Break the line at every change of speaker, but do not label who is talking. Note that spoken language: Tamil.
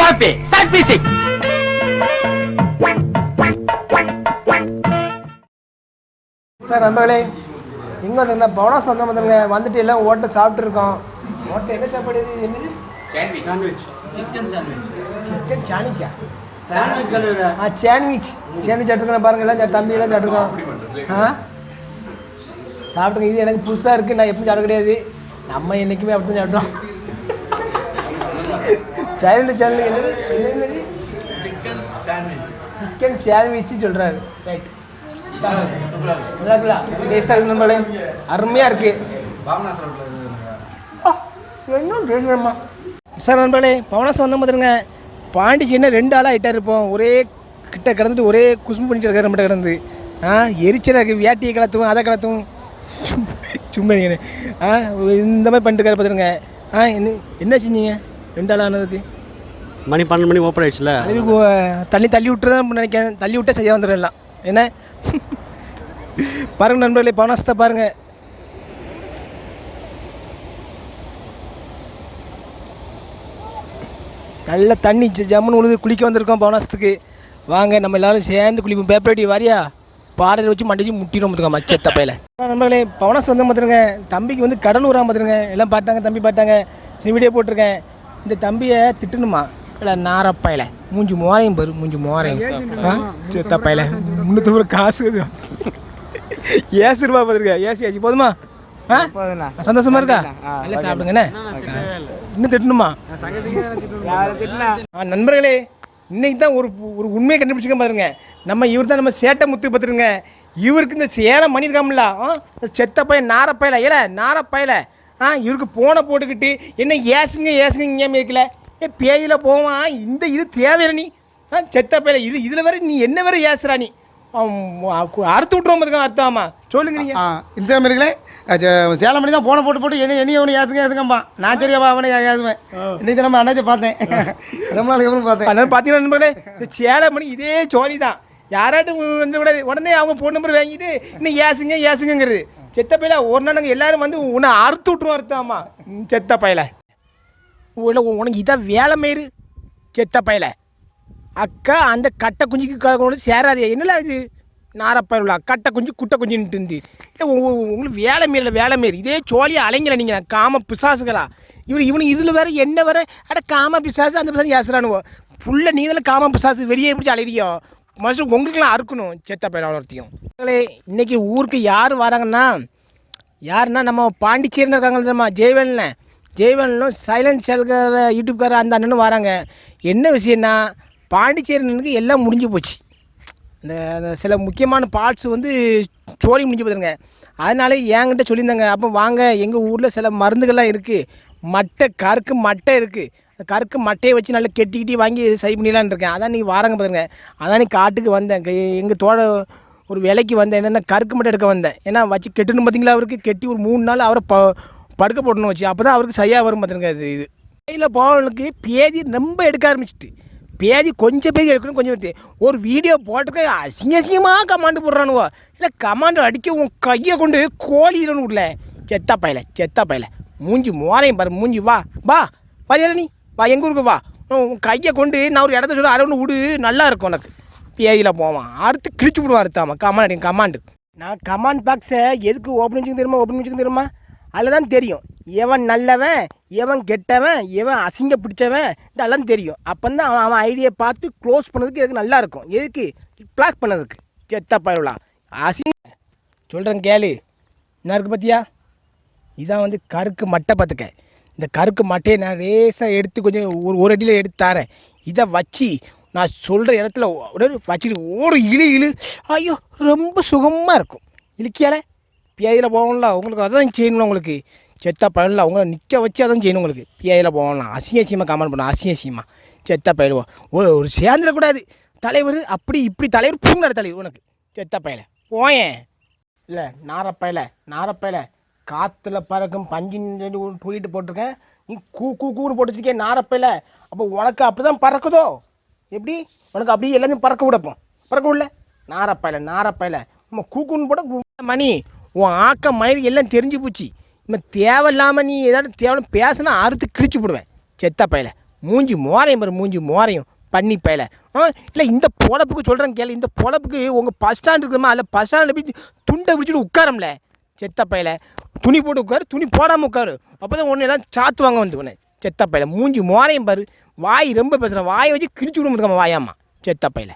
happy. Start music.
சார் நண்பர்களே, இங்கே வந்து என்ன பவனா சொந்தம் வந்துருங்க. வந்துட்டு எல்லாம் ஓட்டை சாப்பிட்ருக்கோம். ஓட்டை என்ன சாப்பாடு இது? என்னது? சாண்ட்விச். சிக்கன் சாண்ட்விச்சா? சாண்ட்விச் சாப்பிட்டுருக்கேன் பாருங்க. எல்லாம் தம்பியெல்லாம் சாப்பிட்ருக்கோம். சாப்பிட்டுங்க. இது எனக்கு புதுசாக இருக்குது. நான் எப்பவும் சாப்பிட கிடையாது. நம்ம என்றைக்குமே அப்படி தான் சாப்பிட்றோம். சேனல் என்னது? சிக்கன் சாண்ட்விச் சொல்கிறாரு. ரைட். அருமையா இருக்கு சார் நண்பர்களே. பவனாஸ் வந்த மாதிரிங்க பாண்டிச்சேரினா 2 ஆளாக ஆகிட்டா இருப்போம். ஒரே கிட்ட கிடந்துட்டு ஒரே குசும்பு பண்ணிட்டு இருக்காரு நம்மகிட்ட கிடந்து. எரிச்சலாக இருக்குது. வேட்டியை கலத்துவோம், அதை கலத்துவோம். சும்மா இந்த மாதிரி பண்ணிட்டு இருக்காரு பார்த்துருங்க. என்ன செஞ்சீங்க 2 ஆள் ஆனதுக்கு?
மணி 12 மணி ஓப்பன் ஆயிடுச்சுல.
தள்ளி விட்டுதான் நினைக்கிறேன். தள்ளி விட்டா சரியாக வந்துடலாம். என்ன பாருங்க நண்பர்களே, பவனாஸ்தை பாருங்க. நல்ல தண்ணி ஜம்முன்னு உழுது குளிக்க வந்திருக்கோம் பவனாஸ்துக்கு. வாங்க நம்ம எல்லாரும் சேர்ந்து குளிப்போம். பேப்பரேட்டி வாரியா பாறையில் வச்சு மண்டிச்சு முட்டிடும் பார்த்துக்கோ மச்சத்த பையில. நண்பர்களே, பவனாஸ் வந்து பார்த்துருங்க. தம்பிக்கு வந்து கடலூரா பார்த்துருங்க. எல்லாம் பார்த்தாங்க, தம்பி பார்த்தாங்க. வீடியோ போட்டிருக்கேன். இந்த தம்பியை திட்டணுமா? இல்லை நாரப்பையில மூஞ்சி மோரையும் பாரு. மூஞ்சி மோரையும் செத்த பையில 300 காசு ஏசு ரூபா பார்த்துருக்க. ஏசி போதுமா? சந்தோஷமா இருக்கா? இல்லை சாப்பிடுங்க. என்ன இன்னும் திட்டணுமா? நண்பர்களே, இன்னைக்கு தான் ஒரு உண்மையை கண்டுபிடிச்சிக்க பாருங்க. நம்ம இவர் தான் நம்ம சேட்டை முத்து பார்த்துருங்க. இவருக்கு இந்த சேலம் மணி இருக்காமல செத்த பையன் நாரப்பையில. ஏல நாரப்பையில இவருக்கு போனை போட்டுக்கிட்டு என்ன ஏசுங்க இங்கே இருக்கல. பேயில போவான். இந்த இது தேவையில்லை. நீ செத்த பையில இதில் வேற நீ என்ன வேற ஏசுறா? நீ அறுத்து விட்டுருவோம் பார்த்துக்கோ. அர்த்தமா சொல்லுங்க நீங்க.
இந்த மாதிரிங்களே சேலம் மணி தான் போனை போட்டு என்னையும் அவனை ஏசுங்கப்பா. நான் சரியாப்பா அவனை ஏசுவேன். இன்னைக்கு நம்ம அண்ணாச்சி பார்த்தேன். ரொம்ப நாளைக்கு அப்புறம் பார்த்தேன்.
அதனால பார்த்தீங்கன்னா நண்பர்களே, இந்த சேலம் மணி இதே ஜோலி தான். யாராட்டும் வந்து விடாது. உடனே அவங்க ஃபோன் நம்பர் வாங்கிட்டு இன்னும் ஏசுங்கிறது. செத்த பையில ஒரு நாள் நாங்கள் எல்லாரும் வந்து உன்னை அறுத்து விட்டுருவோம். அர்த்தமா செத்த பையில. உனக்கு இதான் வேலை மாரி செத்த பையில. அக்கா அந்த கட்டை குஞ்சுக்கு கொண்டு சேராது. என்னல இது நாரப்பயில கட்டை குஞ்சு குட்டை குஞ்சுன்ட்டு இருந்து உங்களுக்கு வேலை மாரி இதே சோழியை அலைங்கல. நீங்கள் காம பிசாசுகளா இவனுக்கு இதில் வேற என்ன வேற அட காம பிசாசு அந்த பிசாசு ஏசுறானுவோ. ஃபுல்லாக நீங்களும் காம பிசாசு வெளியே பிடிச்சி அலையிறியோ. மனுஷன் உங்களுக்குலாம் அறுக்கணும் செத்த பையில வளர்த்தியும். இன்னைக்கு ஊருக்கு யார் வராங்கன்னா நம்ம பாண்டிச்சேரின்னு இருக்காங்க தெரியுமா? ஜெய்வனும் சைலண்ட் செல்கிற யூடியூப்கார அந்த அண்ணனும் வராங்க. என்ன விஷயம்னா பாண்டிச்சேரினுக்கு எல்லாம் முடிஞ்சு போச்சு. இந்த சில முக்கியமான பார்ட்ஸ் வந்து சோழி முடிஞ்சு போதுங்க. அதனால என்கிட்ட சொல்லியிருந்தாங்க, அப்போ வாங்க எங்கள் ஊரில் சில மருந்துகள்லாம் இருக்குது. கருக்கு மட்டை இருக்குது. அந்த கருக்கு மட்டையை வச்சு நல்லா கெட்டிக்கிட்டி வாங்கி சரி பண்ணிடலான்னு இருக்கேன். அதான் நீங்கள் வாரங்க பாருங்க. அதான் நீ காட்டுக்கு வந்தேன். எங்கள் தோட ஒரு விலைக்கு வந்தேன். என்னென்ன கருக்கு மட்டை எடுக்க வந்தேன். ஏன்னா வச்சு கெட்டணும் பார்த்தீங்களா? அவருக்கு கெட்டி ஒரு 3 நாள் அவரை படுக்க போடணும் வச்சு. அப்போ தான் அவருக்கு சரியாக வரும் பார்த்துருங்க. இது கையில் போகிறவங்களுக்கு பேதி ரொம்ப எடுக்க ஆரம்பிச்சிட்டு. பேதி கொஞ்சம் பேர் எடுக்கணும். கொஞ்சம் ஒரு வீடியோ போட்டுக்க அசிங்கமாக கமாண்டு போடுறானுவோ. இல்லை கமாண்டு அடிக்க உன் கையை கொண்டு கோழின்னு விடல. செத்த பையில மூஞ்சி மோரையும் பாரு. மூஞ்சி வா வரையில நீ வா. எங்கள் ஊருக்கு வா. உன் கையை கொண்டு நான் ஒரு இடத்த சொல்ல அரவணு விடு. நல்லா இருக்கும் உனக்கு. பேதியில் போவான். அடுத்து கிழிச்சு விடுவான். அறுத்தாமா கமாண்டு. நான் கமாண்ட் பாக்ஸை எதுக்கு ஓப்பன் வச்சுக்க தெரியுமா? அதில் தான் தெரியும் எவன் நல்லவன், எவன் கெட்டவன், எவன் அசிங்க பிடிச்சவன் இதெல்லாம் தெரியும். அப்போ தான் அவன் ஐடியை பார்த்து க்ளோஸ் பண்ணதுக்கு எதுக்கு நல்லா இருக்கும். எதுக்கு பிளாக் பண்ணதுக்கு. செத்த பயிலா அசிங்க சொல்கிறேன் கேளு. என்ன இருக்குது பார்த்தியா? இதான் வந்து கருக்கு மட்டை பார்த்துக்க. இந்த கருக்கு மட்டையை நான் ரேஸாக எடுத்து கொஞ்சம் ஒரு அடியில் எடுத்து தரேன். இதை வச்சு நான் சொல்கிற இடத்துல வச்சுட்டு ஒரு இழு. ஐயோ ரொம்ப சுகமாக இருக்கும். இழுக்கியால பிஐயில் போகணும்ல. உங்களுக்கு அதான் செய்யணும். உங்களுக்கு செத்த பயில உங்களை நிற்க வச்சு அதான் செய்யணும். உங்களுக்கு பிஐயில் போகலாம். அசிங்கமாக கமெண்ட் பண்ணணும். அசிங்கமாக செத்த பயிலுவோம். ஒரு சேர்ந்துடக்கூடாது. தலைவர் அப்படி இப்படி தலைவர் பூங்கார தலைவர் உனக்கு செத்த பயில போயேன். இல்லை நாரப்பயில காற்றுல பறக்கும் பஞ்சின்னு தூக்கிட்டு போட்டிருக்கேன். நீ கூன்னு போட்டுருக்கேன் நாரப்பயில. அப்போ உனக்கு அப்படி தான் பறக்குதோ? எப்படி உனக்கு அப்படியே எல்லாமே பறக்க விடல. நாரப்பயில நம்ம கூக்குன்னு போட மணி உன் ஆக்க மயிறு எல்லாம் தெரிஞ்சு போச்சு. தேவையில்லாமல் நீ ஏதாவது பேசினா அறுத்து கிழிச்சு போடுவேன். செத்த பையில மூஞ்சி மோரையும் பாரு, மூஞ்சி மோரையும் பண்ணி பயல. இல்லை இந்த பொழப்புக்கு சொல்கிறேன் கேளு, இந்த பொழப்புக்கு உங்கள் பஸ் ஸ்டாண்ட் இருக்கிறமா அதில் பஸ் ஸ்டாண்டில் போய் துண்டை விரிச்சுட்டு உட்காரம்ல செத்த பையில. துணி போட்டு உட்காரு, துணி போடாமல் உட்காரு, அப்போ தான் ஒன்று எல்லாம் சாத்துவாங்க வந்து உடனே. செத்த பையில மூஞ்சி மோரையும் பாரு, வாய் ரொம்ப பேசுகிறேன், வாயை வச்சு கிழிச்சு விட முடியாம வாயாம்மா செத்த பையில.